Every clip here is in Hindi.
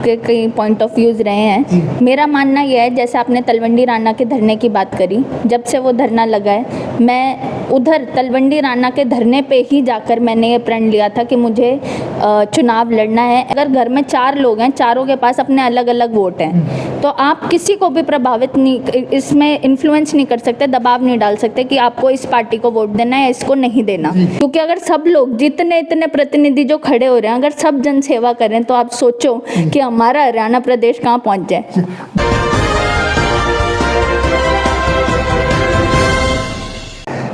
के कई पॉइंट ऑफ व्यूज़ रहे हैं। मेरा मानना यह है, जैसे आपने तलवंडी राणा के धरने की बात करी, जब से वो धरना लगा है मैं उधर तलवंडी राणा के धरने पे ही जाकर मैंने ये प्रण लिया था कि मुझे चुनाव लड़ना है। अगर घर में 4 लोग हैं, चारों के पास अपने अलग अलग वोट हैं, तो आप किसी को भी प्रभावित नहीं, इसमें इन्फ्लुएंस नहीं कर सकते, दबाव नहीं डाल सकते कि आपको इस पार्टी को वोट देना है या इसको नहीं देना। क्योंकि अगर सब लोग, जितने इतने प्रतिनिधि जो खड़े हो रहे हैं, अगर सब जन सेवा करें तो आप सोचो कि हमारा हरियाणा प्रदेश कहाँ पहुँच जाए।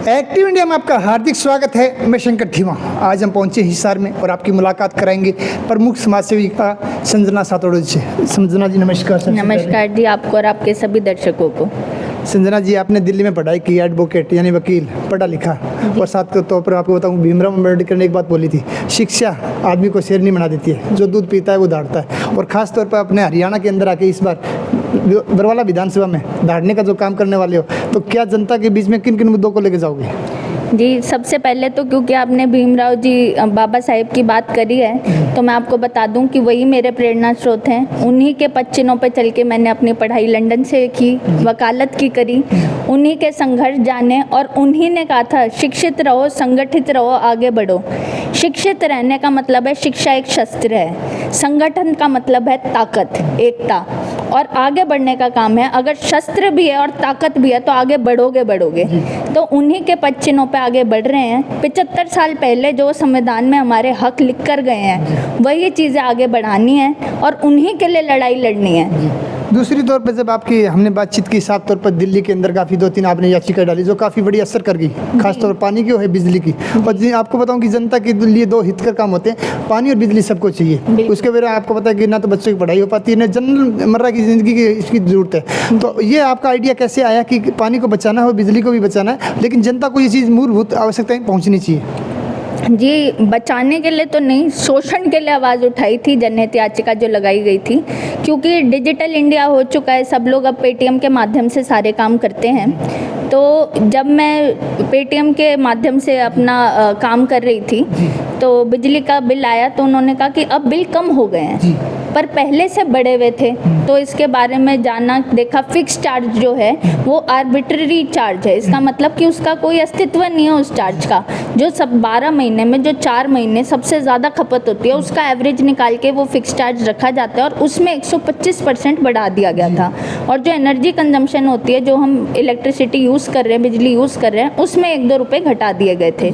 एक्टिव इंडिया में आपका हार्दिक स्वागत है। मैं शंकर धीमा। आज हम पहुंचे हिसार में और आपकी मुलाकात कराएंगे प्रमुख समाज सेविका संजना सातोड़ू जी से। संजना जी नमस्कार। नमस्कार जी, आपको और आपके सभी दर्शकों को। संजना जी, आपने दिल्ली में पढ़ाई की, एडवोकेट यानी वकील, पढ़ा लिखा, और साथ के तौर पर आपको बताऊं, भीमराव अम्बेडकर ने एक बात बोली थी, शिक्षा आदमी को शेर नहीं बना देती है, जो दूध पीता है वो दौड़ता है। और ख़ास तौर पर अपने हरियाणा के अंदर आके इस बार बरवाला विधानसभा में दौड़ने का जो काम करने वाले हो, तो क्या जनता के बीच में किन किन मुद्दों को लेकर जाओगे? जी, सबसे पहले तो क्योंकि आपने भीमराव जी बाबा साहेब की बात करी है, तो मैं आपको बता दूं कि वही मेरे प्रेरणा स्रोत हैं। उन्हीं के पच्चीनों पे चल के मैंने अपनी पढ़ाई लंदन से की, वकालत की करी, उन्हीं के संघर्ष जाने, और उन्हीं ने कहा था शिक्षित रहो, संगठित रहो, आगे बढ़ो। शिक्षित रहने का मतलब है शिक्षा एक शस्त्र है, संगठन का मतलब है ताकत, एकता, और आगे बढ़ने का काम है। अगर शस्त्र भी है और ताकत भी है तो आगे बढ़ोगे। तो उन्हीं के पच्चीनों पे आगे बढ़ रहे हैं। 75 साल पहले जो संविधान में हमारे हक लिख कर गए हैं, वही चीज़ें आगे बढ़ानी है और उन्हीं के लिए लड़ाई लड़नी है। दूसरी तौर पर जब आपकी हमने बातचीत की, साफ तौर पर दिल्ली के अंदर काफ़ी 2-3 आपने याचिका डाली जो काफ़ी बड़ी असर कर गई, खासतौर पर पानी की और बिजली की। और आपको बताऊं कि जनता के लिए 2 हितकर काम होते हैं, पानी और बिजली सबको चाहिए। उसके वजह आपको पता है कि ना तो बच्चों की पढ़ाई हो पाती है, ना जनरल की ज़िंदगी की इसकी ज़रूरत है। तो ये आपका आइडिया कैसे आया कि पानी को बचाना है और बिजली को भी बचाना है, लेकिन जनता को ये चीज़ मूलभूत आवश्यकताएं पहुँचनी चाहिए? जी, बचाने के लिए तो नहीं, शोषण के लिए आवाज़ उठाई थी जनहित याचिका जो लगाई गई थी। क्योंकि डिजिटल इंडिया हो चुका है, सब लोग अब पेटीएम के माध्यम से सारे काम करते हैं। तो जब मैं पेटीएम के माध्यम से अपना काम कर रही थी, तो बिजली का बिल आया, तो उन्होंने कहा कि अब बिल कम हो गए हैं, पर पहले से बढ़े हुए थे। तो इसके बारे में जाना, देखा, फिक्स चार्ज जो है वो आर्बिट्ररी चार्ज है। इसका मतलब कि उसका कोई अस्तित्व नहीं है उस चार्ज का। जो सब 12 महीने में जो 4 महीने सबसे ज़्यादा खपत होती है, उसका एवरेज निकाल के वो फिक्स चार्ज रखा जाता है, और उसमें 125% बढ़ा दिया गया था। और जो एनर्जी कंजम्पशन होती है, जो हम इलेक्ट्रिसिटी यूज़ कर रहे हैं, बिजली यूज़ कर रहे हैं, उसमें 1-2 रुपये घटा दिए गए थे।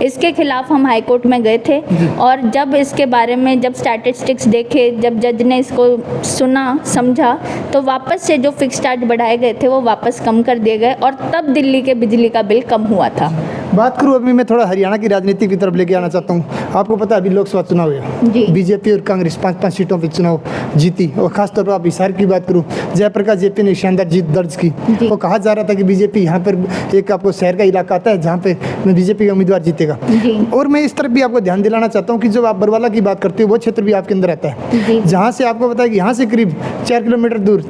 इसके खिलाफ हम हाई कोर्ट में गए थे, और जब इसके बारे में जब स्टैटिस्टिक्स देखे, जब जज ने इसको सुना, समझा, तो वापस से जो फिक्स चार्ज बढ़ाए गए थे वो वापस कम कर दिए गए, और तब दिल्ली के बिजली का बिल कम हुआ था। बात करूँ अभी मैं थोड़ा हरियाणा की राजनीति की तरफ लेके आना चाहता हूँ। आपको पता है अभी लोकसभा चुनाव है, बीजेपी और कांग्रेस 5-5 सीटों पर चुनाव जीती। और खासतौर पर आप हिसार की बात करूँ, जयप्रकाश जेपी ने शानदार जीत दर्ज की। वो कहा जा रहा था कि बीजेपी यहाँ पर एक आपको शहर का इलाका आता है जहाँ पे बीजेपी का उम्मीदवार जीतेगा। और मैं इस तरफ भी आपको ध्यान दिलाना चाहता हूँ कि जब आप बरवाला की बात करते हो, वो क्षेत्र भी आपके अंदर आता है, जहाँ से आपको पता है कि यहाँ से करीब 4 किलोमीटर दूर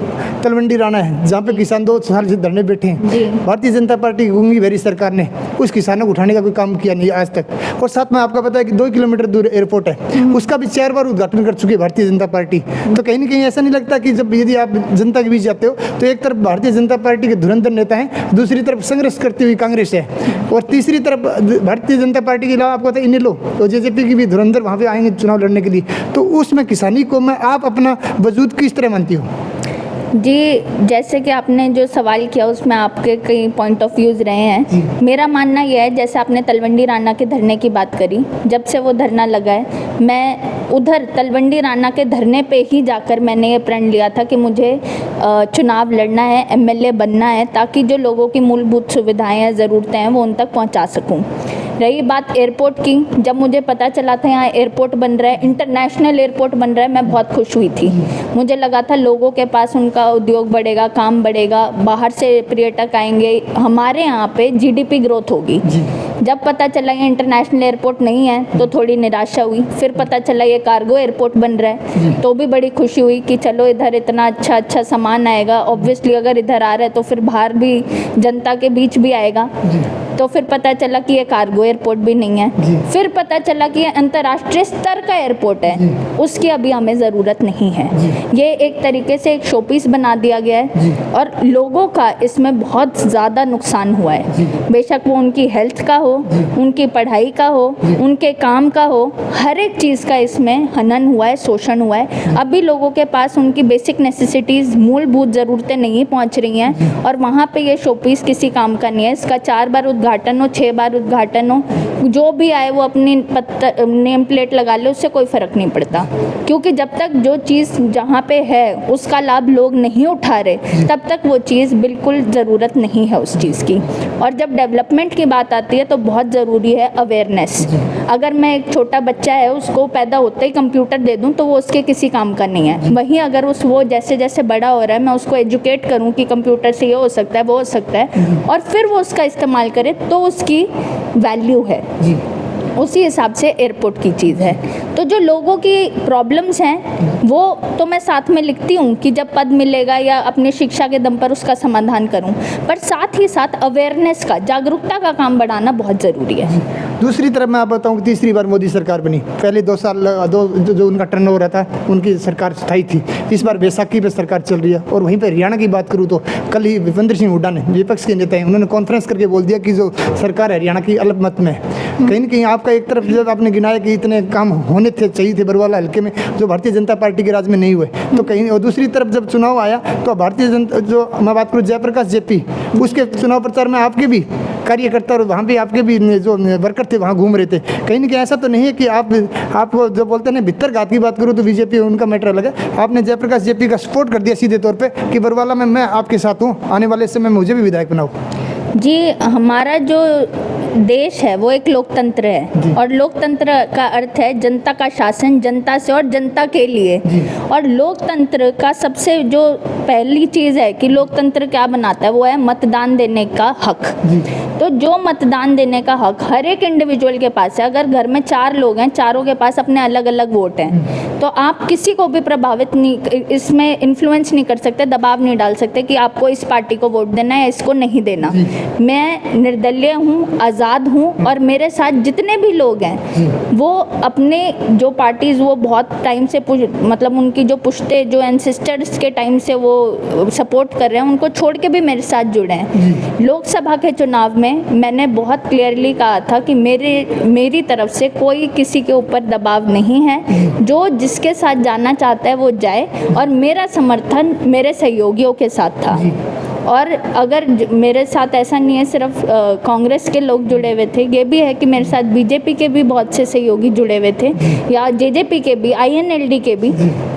तलवंडी राणा है, जहाँ पे किसान 2 साल से धरने बैठे हैं। भारतीय जनता पार्टी गूंगी बहरी सरकार ने उस किसानों को उठाने का कोई काम किया नहीं आज तक। और साथ में आपको पता है कि 2 किलोमीटर दूर एयरपोर्ट है, उसका भी 4 बार उद्घाटन कर चुकी है भारतीय जनता पार्टी। तो कहीं ना कहीं ऐसा नहीं लगता कि जब यदि आप जनता के बीच जाते हो तो एक तरफ भारतीय जनता पार्टी के धुरंधर नेता हैं, दूसरी तरफ संघर्ष करती हुई कांग्रेस है, और तीसरी तरफ भारतीय जनता पार्टी के अलावा आपको पता है इनेलो और जेजेपी की भी धुरंधर वहाँ पे आएंगे चुनाव लड़ने के लिए। तो उसमें किसानी को मैं आप अपना वजूद किस तरह मानती हो? जी, जैसे कि आपने जो सवाल किया उसमें आपके कई पॉइंट ऑफ व्यूज़ रहे हैं। मेरा मानना यह है, जैसे आपने तलवंडी राणा के धरने की बात करी, जब से वो धरना लगा है मैं उधर तलवंडी राणा के धरने पे ही जाकर मैंने ये प्रण लिया था कि मुझे चुनाव लड़ना है, एमएलए बनना है, ताकि जो लोगों की मूलभूत सुविधाएं या ज़रूरतें हैं वो उन तक पहुँचा सकूँ। रही बात एयरपोर्ट की, जब मुझे पता चला था यहाँ एयरपोर्ट बन रहा है, इंटरनेशनल एयरपोर्ट बन रहा है, मैं बहुत खुश हुई थी। मुझे लगा था लोगों के पास उनका उद्योग बढ़ेगा, काम बढ़ेगा, बाहर से पर्यटक आएंगे, हमारे यहाँ पे जीडीपी ग्रोथ होगी। जब पता चला ये इंटरनेशनल एयरपोर्ट नहीं है तो थोड़ी निराशा हुई, फिर पता चला ये कार्गो एयरपोर्ट बन रहा है तो भी बड़ी खुशी हुई कि चलो इधर इतना अच्छा सामान आएगा, ऑब्वियसली अगर इधर आ रहा है तो फिर बाहर भी जनता के बीच भी आएगा। तो फिर पता चला कि ये कार्गो एयरपोर्ट भी नहीं है, फिर पता चला कि ये अंतर्राष्ट्रीय स्तर का एयरपोर्ट है, उसकी अभी हमें ज़रूरत नहीं है। ये एक तरीके से एक शोपीस बना दिया गया है और लोगों का इसमें बहुत ज़्यादा नुकसान हुआ है, बेशक वो उनकी हेल्थ का हो, उनकी पढ़ाई का हो, उनके काम का हो, हर एक चीज़ का इसमें हनन हुआ है, शोषण हुआ है। अभी लोगों के पास उनकी बेसिक नेसेसिटीज़, मूलभूत ज़रूरतें नहीं पहुंच रही हैं और वहाँ पे ये शोपीस किसी काम का नहीं है। इसका 4 बार उद्घाटन हो, 6 बार उद्घाटन हो, जो भी आए वो अपनी नेम प्लेट लगा ले, उससे कोई फ़र्क नहीं पड़ता, क्योंकि जब तक जो चीज़ जहाँ पे है उसका लाभ लोग नहीं उठा रहे तब तक वो चीज़ बिल्कुल ज़रूरत नहीं है उस चीज़ की। और जब डेवलपमेंट की बात आती है तो बहुत ज़रूरी है अवेयरनेस। अगर मैं एक छोटा बच्चा है उसको पैदा होते ही कंप्यूटर दे दूं तो वो उसके किसी काम का नहीं है। वहीं अगर वो जैसे जैसे बड़ा हो रहा है मैं उसको एजुकेट करूं कि कंप्यूटर से ये हो सकता है, वो हो सकता है, और फिर वो उसका इस्तेमाल करे तो उसकी वैल्यू है। उसी हिसाब से एयरपोर्ट की चीज़ है। तो जो लोगों की प्रॉब्लम्स हैं वो तो मैं साथ में लिखती हूँ कि जब पद मिलेगा या अपनी शिक्षा के दम पर उसका समाधान करूँ, पर साथ ही साथ अवेयरनेस का, जागरूकता का काम बढ़ाना बहुत ज़रूरी है। दूसरी तरफ मैं आप बताऊं कि तीसरी बार मोदी सरकार बनी। पहले 2 साल जो उनका टर्न हो रहा था उनकी सरकार स्थायी थी, इस बार बैसाखी पे सरकार चल रही है। और वहीं पर हरियाणा की बात करूँ तो कल ही भूपेंद्र सिंह हुड्डा ने, विपक्ष के नेता हैं, उन्होंने कॉन्फ्रेंस करके बोल दिया कि जो सरकार हरियाणा की अल्पमत में है। कहीं ना कहीं आपका एक तरफ जब आपने गिनाया कि इतने काम होने चाहिए थे बरवाला हल्के में जो भारतीय जनता पार्टी के राज में नहीं हुए, तो कहीं, और दूसरी तरफ जब चुनाव आया तो भारतीय जनता, जो मैं बात करूँ जयप्रकाश जेपी, उसके चुनाव प्रचार में आपके भी कार्यकर्ता और वहाँ पे आपके भी जो वर्कर थे वहाँ घूम रहे थे। कहीं ना कहीं ऐसा तो नहीं है कि आपको जो बोलते हैं भित्तर घात की बात करूँ तो बीजेपी उनका मैटर अलग है, आपने जयप्रकाश जेपी का सपोर्ट कर दिया सीधे तौर पे कि बरवाला में मैं आपके साथ हूँ, आने वाले समय में मुझे भी विधायक बनाओ। जी, हमारा जो देश है वो एक लोकतंत्र है और लोकतंत्र का अर्थ है जनता का शासन, जनता से और जनता के लिए। और लोकतंत्र का सबसे जो पहली चीज़ है कि लोकतंत्र क्या बनाता है वो है मतदान देने का हक। तो जो मतदान देने का हक हर एक इंडिविजुअल के पास है। अगर घर में 4 लोग हैं, चारों के पास अपने अलग अलग वोट हैं, तो आप किसी को भी प्रभावित नहीं, इसमें इन्फ्लुएंस नहीं कर सकते, दबाव नहीं डाल सकते कि आपको इस पार्टी को वोट देना है या इसको नहीं देना। मैं निर्दलीय हूँ, आज़ाद हूँ और मेरे साथ जितने भी लोग हैं वो अपने जो पार्टीज़ वो बहुत टाइम से मतलब उनकी जो पुश्ते, जो एंसेस्टर्स के टाइम से वो सपोर्ट कर रहे हैं, उनको छोड़ के भी मेरे साथ जुड़े हैं। लोकसभा के चुनाव में मैंने बहुत क्लियरली कहा था कि मेरी तरफ से कोई किसी के ऊपर दबाव नहीं है, जो जिसके साथ जाना चाहता है वो जाए, और मेरा समर्थन मेरे सहयोगियों के साथ था। और अगर मेरे साथ ऐसा नहीं है सिर्फ कांग्रेस के लोग जुड़े हुए थे, ये भी है कि मेरे साथ बीजेपी के भी बहुत से सहयोगी जुड़े हुए थे या जेजेपी के भी, INLD के भी,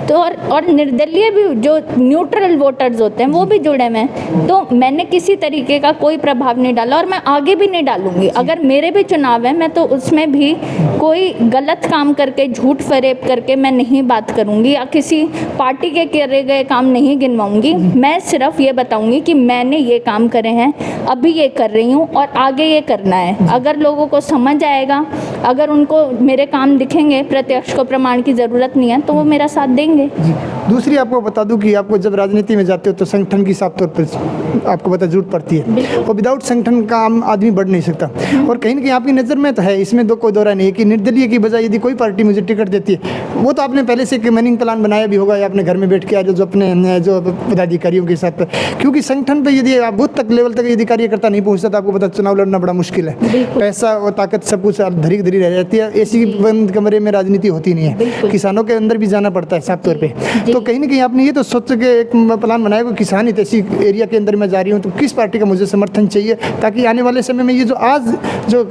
तो और निर्दलीय भी जो न्यूट्रल वोटर्स होते हैं वो भी जुड़े हुए हैं। तो मैंने किसी तरीके का कोई प्रभाव नहीं डाला और मैं आगे भी नहीं डालूंगी। अगर मेरे भी चुनाव है मैं तो उसमें भी कोई गलत काम करके, झूठ फरेब करके मैं नहीं बात करूंगी या किसी पार्टी के करे गए काम नहीं गिनवाऊंगी। मैं सिर्फ ये बताऊंगी कि मैंने ये काम करे हैं, अभी ये कर रही हूँ और आगे ये करना है। अगर लोगों को समझ आएगा, अगर उनको मेरे काम दिखेंगे, प्रत्यक्ष को प्रमाण की ज़रूरत नहीं है, तो वो मेरा साथ देंगे। दूसरी आपको बता दूं कि आपको जब राजनीति में जाते हो तो संगठन की साफ तौर पर आपको पता जरूरत पड़ती है, और विदाउट संगठन का आम आदमी बढ़ नहीं सकता। और कहीं ना कहीं आपकी नज़र में तो है, इसमें कोई दौरा नहीं है कि निर्दलीय की बजाय यदि कोई पार्टी मुझे टिकट देती है, वो तो आपने पहले से एक मैनिंग प्लान बनाया भी होगा या अपने घर में बैठ के आज जो अपने जो पदाधिकारियों के साथ, क्योंकि संगठन पर यदि आप बूथ तक लेवल तक यदि कार्यकर्ता नहीं पहुँचता तो आपको पता चुनाव लड़ना बड़ा मुश्किल है। पैसा और ताकत सब कुछ धरी धरी रह जाती है। ऐसी बंद कमरे में राजनीति होती नहीं है, किसानों के अंदर भी जाना पड़ता है साफ तौर पे। तो कहीं ना कहीं आपने ये तो सोच के एक प्लान बनाया कि किसान हित ऐसी एरिया के अंदर मैं जा रही हूँ तो किस पार्टी का मुझे समर्थन चाहिए, ताकि आने वाले समय में ये जो आज जो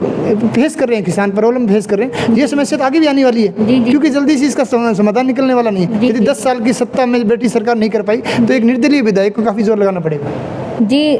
फेस कर रहे हैं किसान, प्रॉब्लम फेस कर रहे हैं, ये समस्या तो आगे भी आने वाली है, क्योंकि जल्दी से इसका समाधान निकलने वाला नहीं है। यदि 10 साल की सत्ता में बैठी सरकार नहीं कर पाई तो एक निर्दलीय विधायक को काफ़ी जोर लगाना पड़ेगा। जी,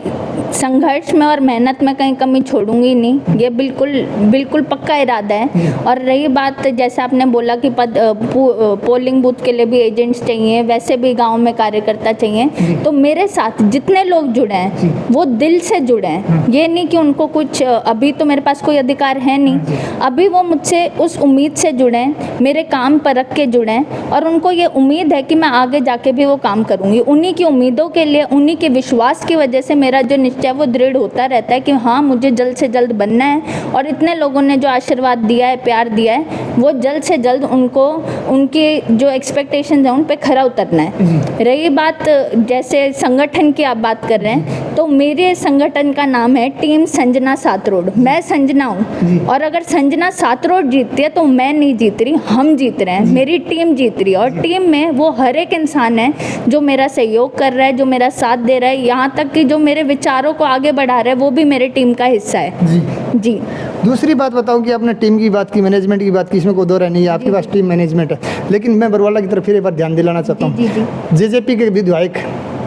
संघर्ष में और मेहनत में कहीं कमी छोड़ूंगी नहीं, ये बिल्कुल पक्का इरादा है। और रही बात, जैसे आपने बोला कि पोलिंग बूथ के लिए भी एजेंट्स चाहिए, वैसे भी गांव में कार्यकर्ता चाहिए, तो मेरे साथ जितने लोग जुड़े हैं वो दिल से जुड़े हैं। ये नहीं कि उनको कुछ, अभी तो मेरे पास कोई अधिकार है नहीं, अभी वो मुझसे उस उम्मीद से जुड़े हैं, मेरे काम पर रख के जुड़े हैं, और उनको ये उम्मीद है कि मैं आगे जाके भी वो काम करूँगी। उन्हीं की उम्मीदों के लिए, उन्हीं के विश्वास की वजह से मेरा जो निश्चय वो दृढ़ होता रहता है कि हाँ, मुझे जल्द से जल्द बनना है। और इतने लोगों ने जो आशीर्वाद दिया है, प्यार दिया है, वो जल्द से जल्द उनको, उनके जो एक्सपेक्टेशंस हैं उन पे खरा उतरना है। रही बात जैसे संगठन की आप बात कर रहे हैं, तो मेरे संगठन का नाम है टीम संजना सातरोड। मैं संजना हूँ, और अगर संजना सातरोड जीतती है तो मैं नहीं जीत रही, हम जीत रहे हैं, मेरी टीम जीत रही है। और टीम में वो हर एक इंसान है जो मेरा सहयोग कर रहा है, जो मेरा साथ दे रहा है, यहाँ तक कि जो मेरे विचारों को आगे बढ़ा रहा है, वो भी मेरे टीम का हिस्सा है। जी। दूसरी बात बताऊं कि आपने टीम की बात की, मैनेजमेंट की बात की, इसमें कोई दो राय नहीं है, आपके पास टीम मैनेजमेंट है। लेकिन मैं बरवाला की तरफ फिर एक बार ध्यान दिलाना चाहता हूँ। जेजेपी के विधायक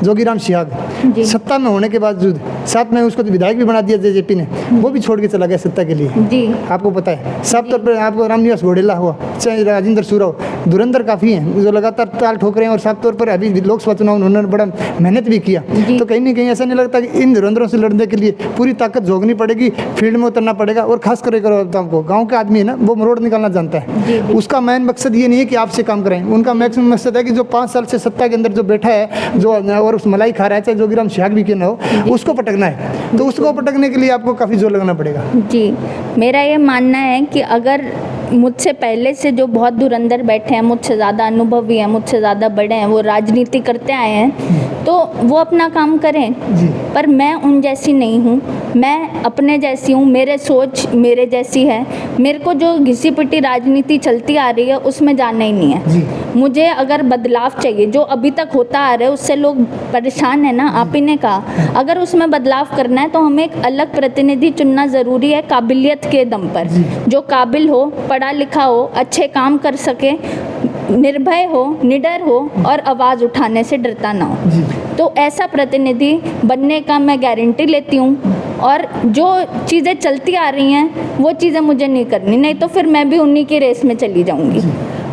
जोगीराम सिहाग सत्ता में होने के बावजूद, साथ में उसको विधायक भी बना दिया जेजेपी ने, वो भी छोड़ के चला गया सत्ता के लिए। जी। आपको पता है, साफ तौर पर आपको रामनिवास घोडेला हुआ, चाहे राजेंद्र सूरा हो, धुरंधर काफ़ी हैं जो लगातार ताल ठोक रहे हैं। और साफ तौर पर अभी लोकसभा चुनाव उन्होंने बड़ा मेहनत भी किया। तो कहीं ना कहीं ऐसा नहीं लगता कि इन धुरंधरों से लड़ने के लिए पूरी ताकत झोंकनी पड़ेगी, फील्ड में उतरना पड़ेगा। और खास कर आपको गाँव का आदमी है ना, वो मरोड़ निकालना जानता है। उसका मेन मकसद ये नहीं है कि आपसे काम कराएं, उनका मैक्सिमम मकसद है कि जो 5 साल से सत्ता के अंदर जो बैठा है, जो और उस मलाई खा रहा है, चाहे जोगीराम सिहाग भी क्यों ना हो, उसको पटकना है। तो उसको पटकने के लिए आपको काफ़ी जोर लगाना पड़ेगा। जी, मेरा ये मानना है कि अगर मुझसे पहले से जो बहुत धुरंधर बैठे हैं, मुझसे ज़्यादा अनुभवी हैं, मुझसे ज़्यादा बड़े हैं, वो राजनीति करते आए हैं, तो वो अपना काम करें। पर मैं उन जैसी नहीं हूँ, मैं अपने जैसी हूँ, मेरे सोच मेरे जैसी है। मेरे को जो घिसी पिटी राजनीति चलती आ रही है उसमें जाना ही नहीं है। मुझे अगर बदलाव चाहिए, जो अभी तक होता आ रहा है उससे लोग परेशान है ना, आप ही ने कहा, अगर उसमें बदलाव करना है तो हमें एक अलग प्रतिनिधि चुनना ज़रूरी है, काबिलियत के दम पर, जो काबिल हो, पढ़ा लिखा हो, अच्छे काम कर सके, निर्भय हो, निडर हो और आवाज़ उठाने से डरता ना हो। तो ऐसा प्रतिनिधि बनने का मैं गारंटी लेती हूँ। और जो चीज़ें चलती आ रही हैं वो चीज़ें मुझे नहीं करनी, नहीं तो फिर मैं भी उन्हीं की रेस में चली जाऊँगी।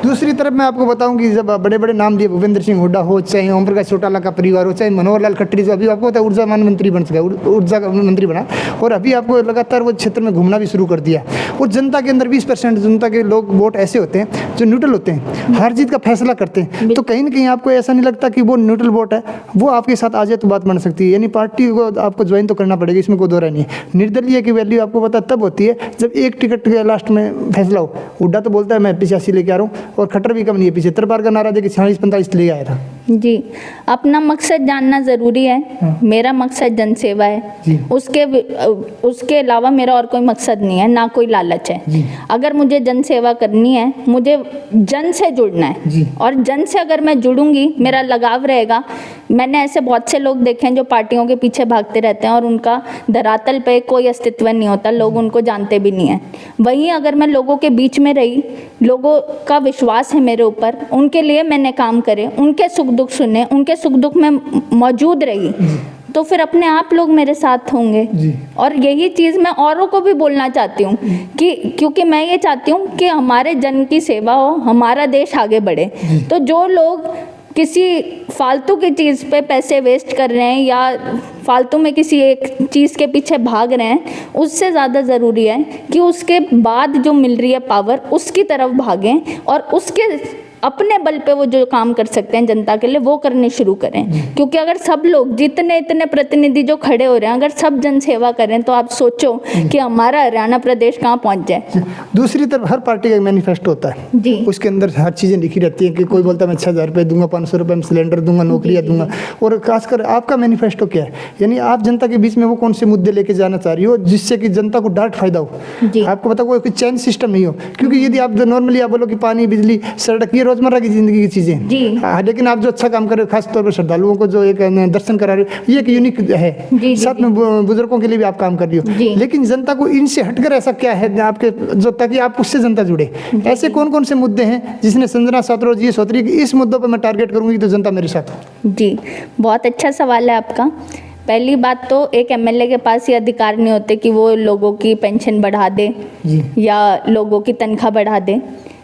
दूसरी तरफ मैं आपको बताऊं कि जब बड़े बड़े नाम दिए, भूपेंद्र सिंह हुड्डा हो, चाहे ओम प्रकाश चौटाला का परिवार हो, चाहे मनोहर लाल खट्टर, जो अभी आपको पता है ऊर्जा मंत्री बन सका, ऊर्जा मंत्री बना, और अभी आपको लगातार वो क्षेत्र में घूमना भी शुरू कर दिया। और जनता के अंदर 20% जनता के लोग वोट ऐसे होते हैं जो न्यूट्रल होते हैं, हार जीत का फैसला करते हैं। तो कहीं ना कहीं आपको ऐसा नहीं लगता कि वो न्यूट्रल वोट है, वो आपके साथ आ जाए तो बात बन सकती है। यानी पार्टी को आपको ज्वाइन तो करना पड़ेगा, इसमें कोई दो राय नहीं है। निर्दलीय की वैल्यू आपको पता तब होती है जब एक टिकट के लास्ट में फैसला हो। हुड्डा तो बोलता है मैं 85 लेके आ रहा हूँ, और खट्टर भी कम नहीं है, 75 बार का नारा देके 46-45 ले आया था। जी, अपना मकसद जानना ज़रूरी है। मेरा मकसद जनसेवा है, उसके अलावा मेरा और कोई मकसद नहीं है, ना कोई लालच है। अगर मुझे जनसेवा करनी है, मुझे जन से जुड़ना है, और जन से अगर मैं जुड़ूंगी, मेरा लगाव रहेगा। मैंने ऐसे बहुत से लोग देखे हैं जो पार्टियों के पीछे भागते रहते हैं और उनका धरातल पे कोई अस्तित्व नहीं होता, लोग उनको जानते भी नहीं हैं। वहीं अगर मैं लोगों के बीच में रही, लोगों का विश्वास है मेरे ऊपर, उनके लिए मैंने काम करे, उनके सुख दुख सुने, उनके सुख दुख में मौजूद रही, तो फिर अपने आप लोग मेरे साथ होंगे। और यही चीज़ मैं औरों को भी बोलना चाहती हूँ कि क्योंकि मैं ये चाहती हूँ कि हमारे जन की सेवा हो, हमारा देश आगे बढ़े। तो जो लोग किसी फालतू की चीज़ पे पैसे वेस्ट कर रहे हैं या फालतू में किसी एक चीज़ के पीछे भाग रहे हैं, उससे ज़्यादा ज़रूरी है कि उसके बाद जो मिल रही है पावर, उसकी तरफ भागें और उसके अपने बल पे वो जो काम कर सकते हैं जनता के लिए, वो करने शुरू करें। क्योंकि अगर सब लोग, जितने इतने प्रतिनिधि जो खड़े हो रहे हैं, अगर सब जन सेवा करें तो आप सोचो कि हमारा हरियाणा प्रदेश कहाँ पहुँच जाए। दूसरी तरफ हर पार्टी का एक मैनिफेस्टो होता है जी, उसके अंदर हर चीज़ें लिखी रहती हैं कि कोई बोलता है मैं 6,000 रुपये दूंगा, 500 रुपये में सिलेंडर दूंगा, नौकरियाँ दूंगा। और खासकर आपका मैनिफेस्टो क्या है, यानी आप जनता के बीच में वो कौन से मुद्दे लेके जाना चाह रही हो जिससे कि जनता को डायरेक्ट फायदा हो। आपको पता कोई चैन सिस्टम नहीं हो, क्योंकि यदि आप नॉर्मली आप बोलो कि पानी, बिजली, सड़क, ये रोजमर्रा की जिंदगी की चीजें, लेकिन आप जो अच्छा काम कर रहे हो, खासतौर पर श्रद्धालुओं को जो एक दर्शन करा रहे हो, ये एक यूनिक है। साथ में बुजुर्गों के लिए भी आप काम कर रही हो, लेकिन जनता को इनसे हटकर ऐसा क्या है आपके जो, ताकि आप उससे जनता जुड़े। ऐसे कौन कौन से मुद्दे हैं जिसने संजना सातरोड जी सोच रही है कि इस मुद्दों पर मैं टारगेट करूंगी तो जनता मेरे साथ हो? जी, बहुत अच्छा सवाल है आपका। पहली बात तो एक एमएलए के पास ये अधिकार नहीं होते कि वो लोगों की पेंशन बढ़ा दे जी या लोगों की तनख्वाह बढ़ा दे,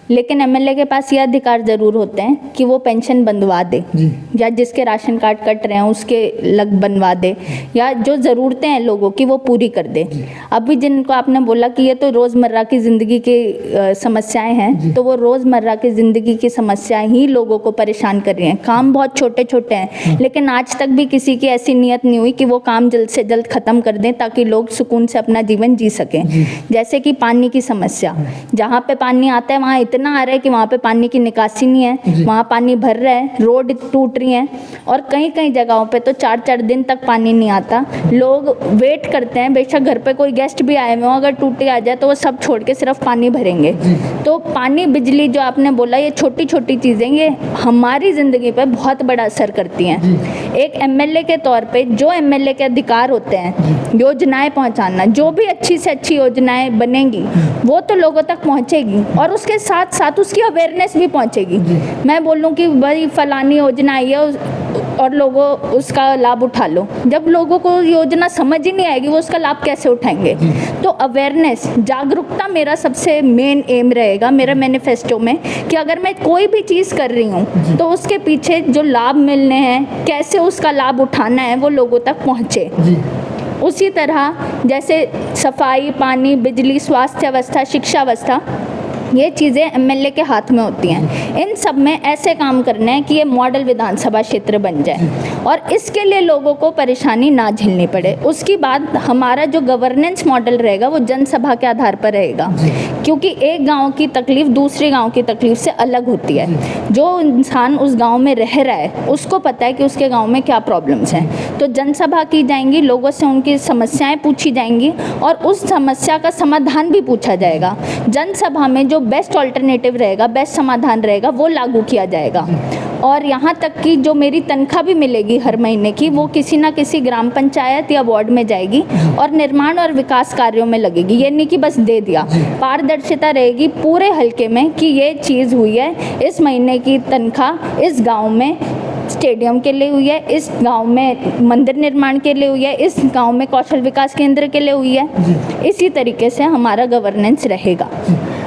लेकिन एमएलए के पास ये अधिकार ज़रूर होते हैं कि वो पेंशन बनवा दे जी या जिसके राशन कार्ड कट रहे हैं उसके लग बनवा दे, या जो ज़रूरतें हैं लोगों की वो पूरी कर दे। अभी जिनको आपने बोला कि ये तो रोज़मर्रा की ज़िंदगी की समस्याएं हैं, तो वो रोज़मर्रा की ज़िंदगी की समस्याएं ही लोगों को परेशान कर रही हैं। काम बहुत छोटे छोटे हैं, लेकिन आज तक भी किसी की ऐसी नीयत नहीं हुई कि वो काम जल्द से जल्द ख़त्म कर दें ताकि लोग सुकून से अपना जीवन जी सकें। जैसे कि पानी की समस्या, जहाँ पे पानी आता है वहाँ इतना आ रहा है कि वहाँ पे पानी की निकासी नहीं है, वहाँ पानी भर रहा है, रोड टूट रही हैं, और कई कई जगहों पे तो 4-4 दिन तक पानी नहीं आता। लोग वेट करते हैं, बेशक घर पे कोई गेस्ट भी आए हुए हो, अगर टूटी आ जाए तो वो सब छोड़ के सिर्फ पानी भरेंगे। तो पानी, बिजली जो आपने बोला, ये छोटी छोटी चीज़ें ये हमारी ज़िंदगी पे बहुत बड़ा असर करती हैं। एक एमएलए के तौर पे जो एमएलए के अधिकार होते हैं, योजनाएं पहुंचाना, जो भी अच्छी से अच्छी योजनाएं बनेंगी वो तो लोगों तक पहुंचेगी, और उसके साथ साथ उसकी अवेयरनेस भी पहुंचेगी। मैं बोलूं कि भाई फलानी योजना आई है और लोगों उसका लाभ उठा लो, जब लोगों को योजना समझ ही नहीं आएगी वो उसका लाभ कैसे उठाएंगे। तो अवेयरनेस, जागरूकता मेरा सबसे मेन एम रहेगा मेरा मैनिफेस्टो में, कि अगर मैं कोई भी चीज़ कर रही हूँ तो उसके पीछे जो लाभ मिलने हैं, कैसे उसका लाभ उठाना है, वो लोगों तक पहुँचे। उसी तरह जैसे सफाई, पानी, बिजली, स्वास्थ्य व्यवस्था, शिक्षा व्यवस्था, ये चीज़ें एमएलए के हाथ में होती हैं। इन सब में ऐसे काम करने हैं कि ये मॉडल विधानसभा क्षेत्र बन जाए और इसके लिए लोगों को परेशानी ना झेलनी पड़े। उसके बाद हमारा जो गवर्नेंस मॉडल रहेगा वो जनसभा के आधार पर रहेगा, क्योंकि एक गांव की तकलीफ़ दूसरे गांव की तकलीफ़ से अलग होती है। जो इंसान उस गांव में रह रहा है उसको पता है कि उसके गांव में क्या प्रॉब्लम्स हैं। तो जनसभा की जाएंगी, लोगों से उनकी समस्याएं पूछी जाएंगी और उस समस्या का समाधान भी पूछा जाएगा। जनसभा में जो बेस्ट ऑल्टरनेटिव रहेगा, बेस्ट समाधान रहेगा, वो लागू किया जाएगा। और यहाँ तक कि जो मेरी तनख्वाह भी मिलेगी हर महीने की, वो किसी ना किसी ग्राम पंचायत या वार्ड में जाएगी और निर्माण और विकास कार्यों में लगेगी। ये नहीं कि बस दे दिया, पारदर्शिता रहेगी पूरे हल्के में कि ये चीज़ हुई है, इस महीने की तनख्वाह इस गांव में स्टेडियम के लिए हुई है, इस गांव में मंदिर निर्माण के लिए हुई है, इस गांव में कौशल विकास केंद्र के लिए हुई है। इसी तरीके से हमारा गवर्नेंस रहेगा।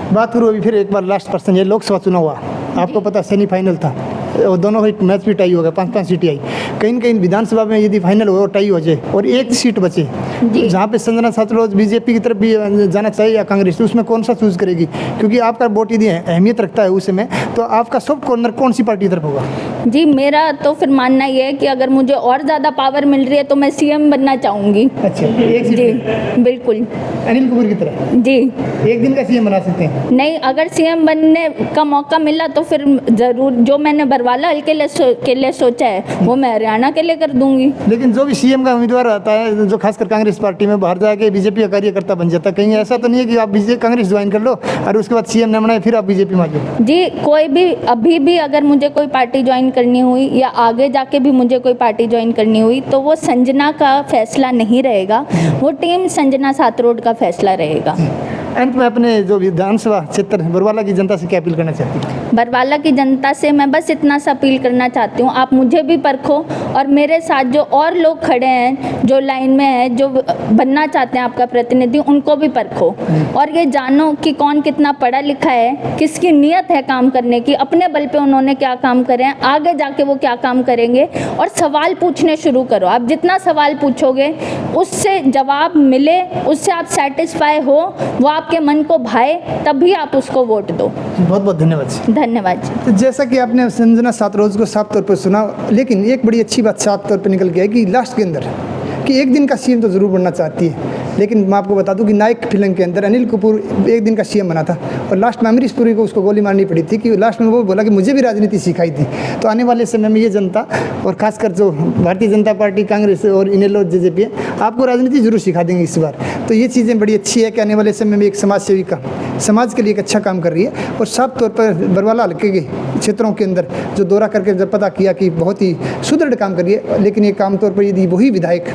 बात करूँ अभी फिर एक बार लास्ट पर्सन, ये लोकसभा चुनाव हुआ, आपको पता सेमीफाइनल था, और दोनों ही मैच भी टाई हो गया, 5-5 सीटें आई। कहीं न कहीं विधानसभा में यदि फाइनल हो और टाई हो जाए और एक सीट बचे, जहाँ पे संजना सात्रोज बीजेपी की तरफ भी जाना चाहिए या कांग्रेस, तो उसमें कौन सा चूज करेगी? क्योंकि आपका वोट यदि अहमियत रखता है उस में, तो आपका सॉफ्ट कॉर्नर कौन सी पार्टी की तरफ होगा? जी, मेरा तो फिर मानना ये है कि अगर मुझे और ज़्यादा पावर मिल रही है तो मैं सीएम बनना चाहूँगी। अच्छा, एक सीट जी बिल्कुल, अनिल कपूर की तरह जी। एक दिन का सीएम बना सकते हैं? नहीं, अगर सीएम बनने का मौका मिला तो फिर ज़रूर जो मैंने बरवाला हल्के के लिए सोचा है वो मैं हरियाणा के लिए कर दूंगी। लेकिन जो भी सीएम का उम्मीदवार आता है, जो खासकर कांग्रेस पार्टी में, बाहर जाके बीजेपी का कार्यकर्ता बन जाता है, कहीं ऐसा तो नहीं है कि आप कांग्रेस ज्वाइन कर लो और उसके बाद सीएम न बनाए फिर आप बीजेपी में आ जाओ? जी, कोई भी अभी भी अगर मुझे कोई पार्टी ज्वाइन करनी हुई या आगे जाके भी मुझे कोई पार्टी ज्वाइन करनी हुई तो वो संजना का फैसला नहीं रहेगा, वो टीम संजना सातरोड का फैसला रहेगा। अंत में अपने जो विधानसभा क्षेत्र बरवाला की जनता से क्या अपील करना चाहती हैं? बरवाला की जनता से मैं बस इतना सा अपील करना चाहती हूँ, आप मुझे भी परखो और मेरे साथ जो और लोग खड़े हैं, जो लाइन में हैं, जो बनना चाहते हैं आपका प्रतिनिधि, उनको भी परखो और ये जानो कि कौन कितना पढ़ा लिखा है, किसकी नीयत है काम करने की, अपने बल पे उन्होंने क्या काम करे हैं, आगे जाके वो क्या काम करेंगे। और सवाल पूछने शुरू करो, आप जितना सवाल पूछोगे उससे जवाब मिले, उससे आप सेटिस्फाई हो, वो आपके मन को भाए, तभी आप उसको वोट दो। बहुत बहुत धन्यवाद। धन्यवाद। तो जैसा कि आपने संजना सातरोज को साफ तौर पर सुना, लेकिन एक बड़ी अच्छी बात साफ तौर पर निकल के है कि लास्ट के अंदर कि एक दिन का सीएम तो ज़रूर बनना चाहती है, लेकिन मैं आपको बता दूं कि नायक फिल्म के अंदर अनिल कपूर एक दिन का सीएम बना था और लास्ट में अमरीश पुरी को उसको गोली मारनी पड़ी थी कि लास्ट में वो बोला कि मुझे भी राजनीति सिखाई थी। तो आने वाले समय में ये जनता और खासकर जो भारतीय जनता पार्टी, कांग्रेस और इनेलो जेजेपी है, आपको राजनीति जरूर सिखा देंगे इस बार। तो ये चीज़ें बड़ी अच्छी है कि आने वाले समय में एक समाज सेविका समाज के लिए एक अच्छा काम कर रही है और साफ तौर पर बरवाला हल्के के क्षेत्रों के अंदर जो दौरा करके जब पता किया कि बहुत ही सुदृढ़ काम कर रही है। लेकिन एक आमतौर पर यदि वही विधायक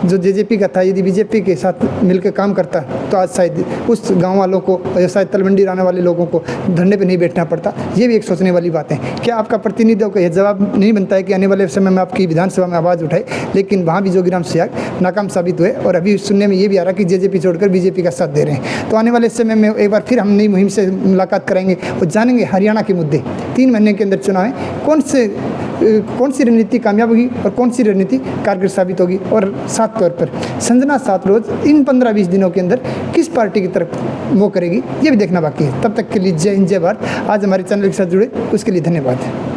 जो जेजेपी का था, यदि बीजेपी के साथ मिलकर काम करता तो आज शायद उस गांव वालों को या शायद तलवंडी रहने वाले लोगों को धरने पे नहीं बैठना पड़ता। ये भी एक सोचने वाली बात है। क्या आपका प्रतिनिधियों का यह जवाब नहीं बनता है कि आने वाले समय में आपकी विधानसभा में आवाज़ उठाए? लेकिन वहाँ भी जोगीराम सियाग नाकाम साबित हुए और अभी सुनने में ये भी आ रहा कि जेजेपी छोड़कर बीजेपी का साथ दे रहे हैं। तो आने वाले समय में एक बार फिर हम नई मुहिम से मुलाकात कराएंगे और जानेंगे हरियाणा के मुद्दे। 3 महीने के अंदर चुनाव है, कौन सी रणनीति कामयाब होगी और कौन सी रणनीति कारगर साबित होगी, और साफ तौर पर संजना 7 रोज इन 15-20 दिनों के अंदर किस पार्टी की तरफ मुँह करेगी, ये भी देखना बाकी है। तब तक के लिए जय हिंद, जय भारत। आज हमारे चैनल के साथ जुड़े उसके लिए धन्यवाद।